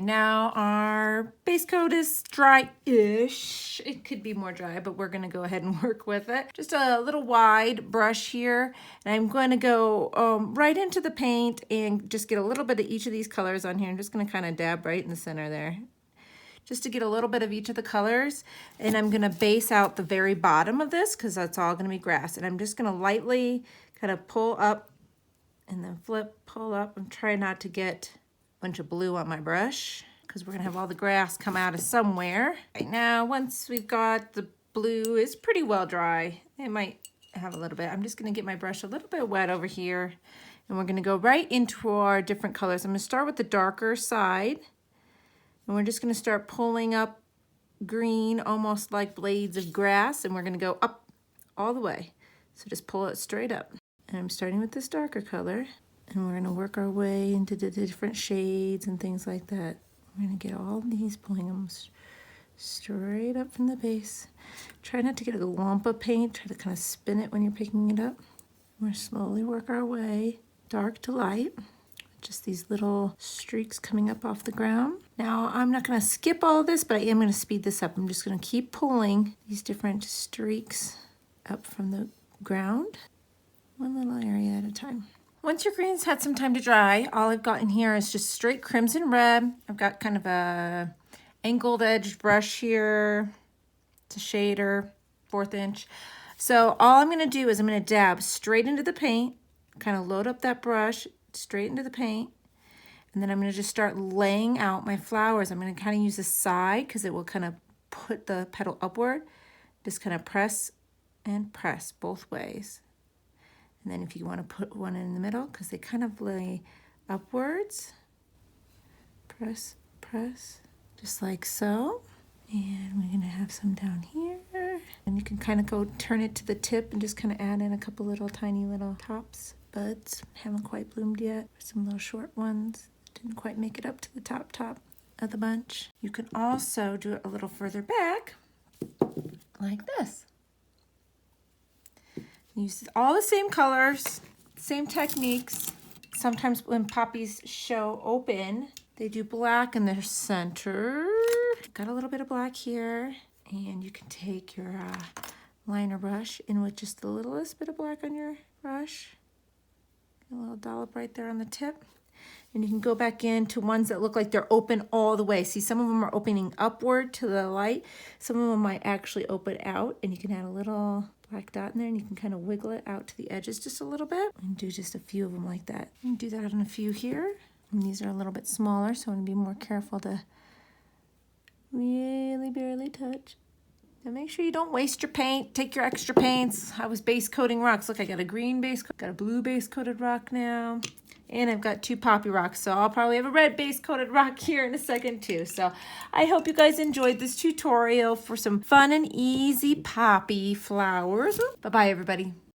Now our base coat is dry-ish. It could be more dry, but we're gonna go ahead and work with it. Just a little wide brush here, and I'm going to go right into the paint and just get a little bit of each of these colors on here. I'm just gonna kind of dab right in the center there, just to get a little bit of each of the colors. And I'm gonna base out the very bottom of this because that's all gonna be grass. And I'm just gonna lightly kind of pull up and then flip, pull up. I'm trying not to get a bunch of blue on my brush because we're gonna have all the grass come out of somewhere. Right now, once we've got the blue, it's pretty well dry. It might have a little bit. I'm just gonna get my brush a little bit wet over here, and we're gonna go right into our different colors. I'm gonna start with the darker side. And we're just gonna start pulling up green, almost like blades of grass, and we're gonna go up all the way. So just pull it straight up. And I'm starting with this darker color, and we're gonna work our way into the different shades and things like that. We're gonna get all these, pulling them straight up from the base. Try not to get a lump of paint, try to kind of spin it when you're picking it up. We're slowly work our way dark to light. Just these little streaks coming up off the ground. Now, I'm not gonna skip all of this, but I am gonna speed this up. I'm just gonna keep pulling these different streaks up from the ground, one little area at a time. Once your greens had some time to dry, all I've got in here is just straight crimson red. I've got kind of a angled edged brush here. It's a shader, 1/4 inch. So all I'm gonna do is I'm gonna dab straight into the paint, kind of load up that brush, straight into the paint, and then I'm going to just start laying out my flowers. I'm going to kind of use the side because it will kind of put the petal upward. Just kind of press and press both ways. And then if you want to put one in the middle, because they kind of lay upwards, press, press, just like so. And we're going to have some down here. And you can kind of go turn it to the tip and just kind of add in a couple little tiny little tops. Buds haven't quite bloomed yet. Some little short ones didn't quite make it up to the top of the bunch. You can also do it a little further back, like this. Use all the same colors, same techniques. Sometimes when poppies show open, they do black in their center. Got a little bit of black here, and you can take your liner brush in with just the littlest bit of black on your brush. A little dollop right there on the tip. And you can go back into ones that look like they're open all the way. See, some of them are opening upward to the light. Some of them might actually open out, and you can add a little black dot in there, and you can kind of wiggle it out to the edges just a little bit. And do just a few of them like that. You can do that on a few here. And these are a little bit smaller, so I'm gonna be more careful to really barely touch. Now make sure you don't waste your paint. Take your extra paints. I was base coating rocks. Look, I got a green base coat, got a blue base coated rock now. And I've got 2 poppy rocks, so I'll probably have a red base coated rock here in a second too. So I hope you guys enjoyed this tutorial for some fun and easy poppy flowers. Bye-bye, everybody.